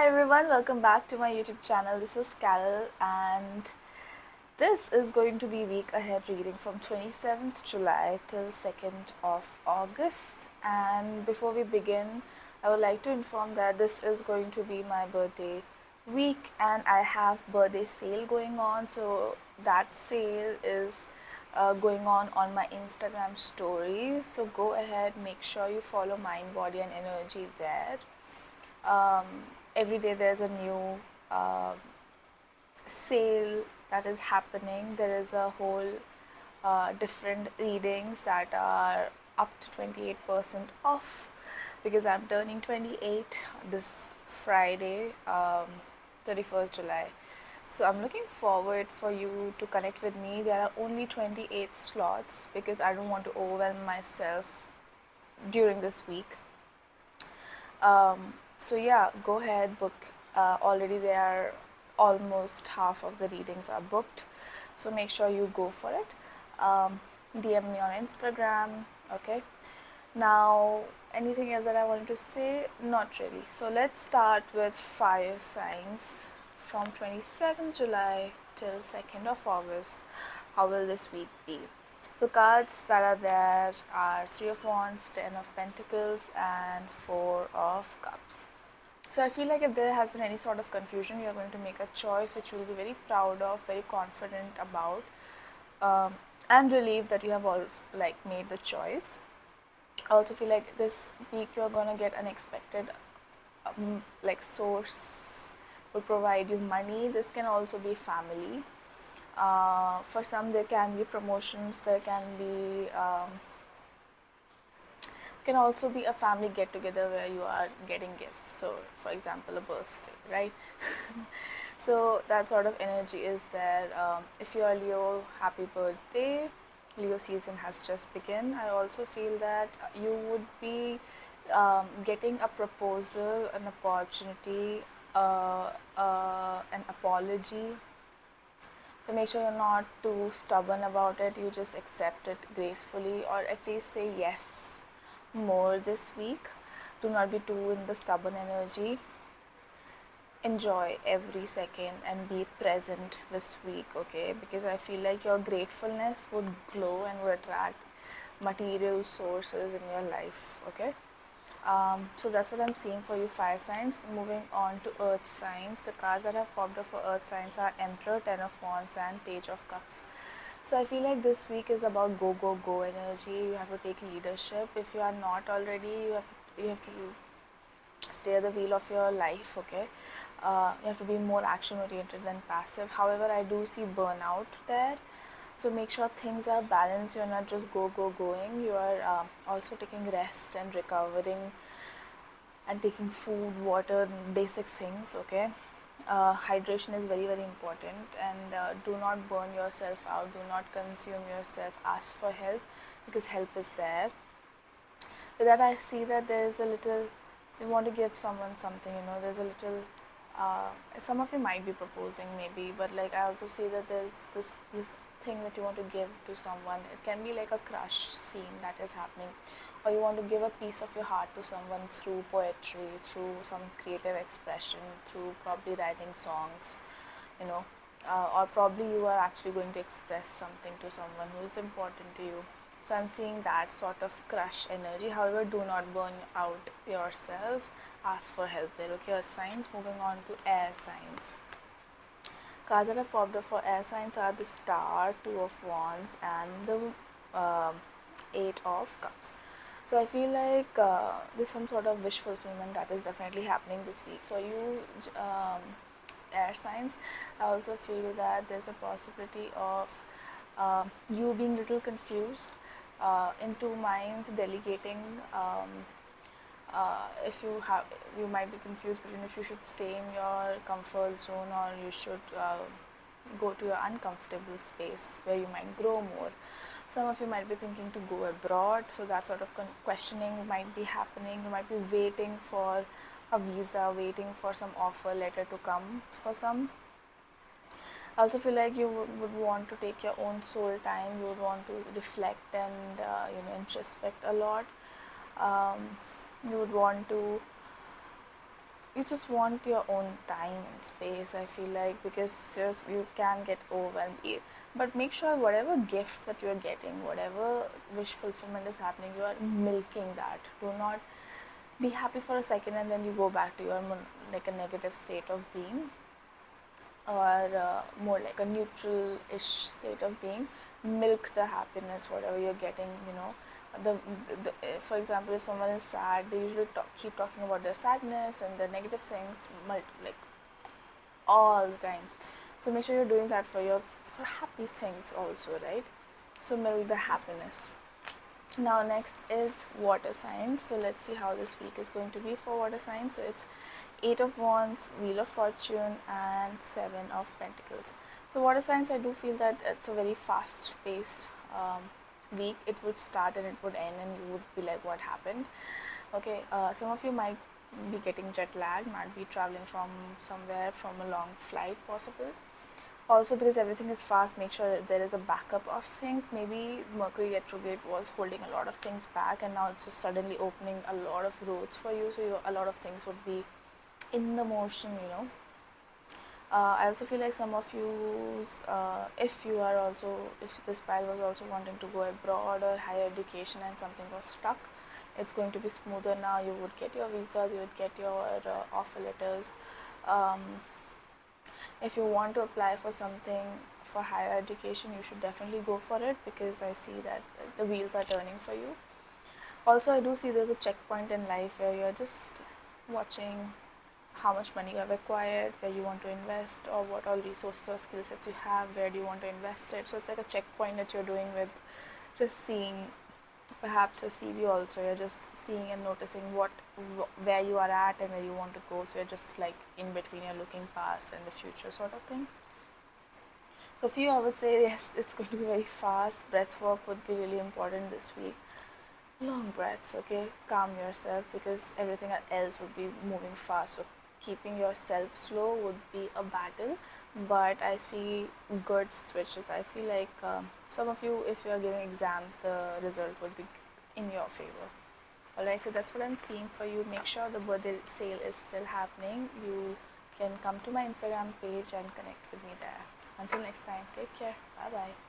Hi everyone, welcome back to my YouTube channel. This is Carol and this is going to be week ahead reading from 27th July till 2nd of August. And before we begin, I would like to inform that this is going to be my birthday week and I have birthday sale going on. So that sale is going on my Instagram stories. So go ahead, make sure you follow Mind, Body and Energy there. Every day there's a new uh, sale that is happening. There is a whole different readings that are up to 28% off because I'm turning 28 this Friday, 31st July. So I'm looking forward for you to connect with me. There are only 28 slots because I don't want to overwhelm myself during this week. So yeah, go ahead, book. Already there are almost half of the readings are booked. So make sure you go for it. DM me on Instagram, okay? Now, anything else that I wanted to say? Not really. So let's start with fire signs from 27th July till 2nd of August. How will this week be? So cards that are there are 3 of Wands, 10 of Pentacles and 4 of Cups. So I feel like if there has been any sort of confusion, you are going to make a choice which you will be very proud of, very confident about, and relieved that you have all made the choice. I also feel like this week you are going to get unexpected source will provide you money. This can also be family. For some there can be promotions, there can also be a family get together where you are getting gifts. So for example a birthday, right? So that sort of energy is there. If you are Leo, happy birthday. Leo season has just begun. I also feel that you would be getting a proposal, an opportunity, an apology. So make sure you're not too stubborn about it. You just accept it gracefully, or at least say yes more this week. Do not be too in the stubborn energy. Enjoy every second and be present this week, okay? Because I feel like your gratefulness would glow and would attract material sources in your life, okay? So that's what I'm seeing for you, fire signs. Moving on to earth signs. The cards that have popped up for earth signs are Emperor, 10 of Wands and Page of Cups. So I feel like this week is about go, go, go energy. You have to take leadership. If you are not already, you have to steer the wheel of your life, okay? You have to be more action oriented than passive. However, I do see burnout there. So make sure things are balanced. You're not just go, go, going. You are also taking rest and recovering and taking food, water, basic things, okay? Hydration is very, very important, and do not burn yourself out. Do not consume yourself. Ask for help because help is there. With that, I see that there is a little, you want to give someone something, there's a little, some of you might be proposing maybe, but I also see that there's this thing that you want to give to someone. It can be like a crush scene that is happening, or you want to give a piece of your heart to someone through poetry, through some creative expression, through probably writing songs, or probably you are actually going to express something to someone who is important to you. So I'm seeing that sort of crush energy. However, do not burn out yourself. Ask for help there, okay? Earth signs. Moving on to air signs. Cards that have popped up for air signs are the Star, 2 of Wands and the 8 of Cups. So I feel like there's some sort of wish fulfillment that is definitely happening this week for you, air signs. I also feel that there's a possibility of you being a little confused, in two minds, delegating. If you might be confused between if you should stay in your comfort zone or you should go to your uncomfortable space where you might grow more. Some of you might be thinking to go abroad, so that sort of questioning might be happening. You might be waiting for a visa, waiting for some offer letter to come for some. I also feel like you would want to take your own soul time. You would want to reflect and introspect a lot. You would want to you just want your own time and space, I feel like, because you can get overwhelmed. But make sure whatever gift that you're getting, whatever wish fulfillment is happening, you are milking that. Do not be happy for a second and then you go back to your like a negative state of being, or more like a neutral-ish state of being. Milk the happiness, whatever you're getting, for example, if someone is sad, they usually keep talking about their sadness and their negative things like all the time. So make sure you're doing that for happy things also, right? So milk the happiness. Now next is water signs. So let's see how this week is going to be for water signs. So it's 8 of Wands, Wheel of Fortune, and 7 of Pentacles. So water signs, I do feel that it's a very fast-paced week. It would start and it would end, and you would be like, what happened? Okay, some of you might be getting jet lag, might be traveling from somewhere, from a long flight possible. Also, because everything is fast, make sure there is a backup of things. Maybe Mercury retrograde was holding a lot of things back, and now it's just suddenly opening a lot of roads for you, so a lot of things would be in the motion, I also feel like some of you, if this pile was also wanting to go abroad or higher education and something was stuck, it's going to be smoother now. You would get your visas, you would get your offer letters. If you want to apply for something for higher education, you should definitely go for it, because I see that the wheels are turning for you. Also, I do see there's a checkpoint in life where you're just watching how much money you have acquired, where you want to invest, or what all resources or skill sets you have, where do you want to invest it. So it's like a checkpoint that you're doing with just seeing perhaps your CV also. You're just seeing and noticing where you are at and where you want to go. So you're just like in between, you're looking past and the future sort of thing. So for you, I would say yes, it's going to be very fast. Breath work would be really important this week. Long breaths, okay? Calm yourself, because everything else would be moving fast. So keeping yourself slow would be a battle, but I see good switches. I feel like some of you, if you are giving exams, the result would be in your favor. Alright, so that's what I'm seeing for you. Make sure the birthday sale is still happening. You can come to my Instagram page and connect with me there. Until next time, take care. Bye bye.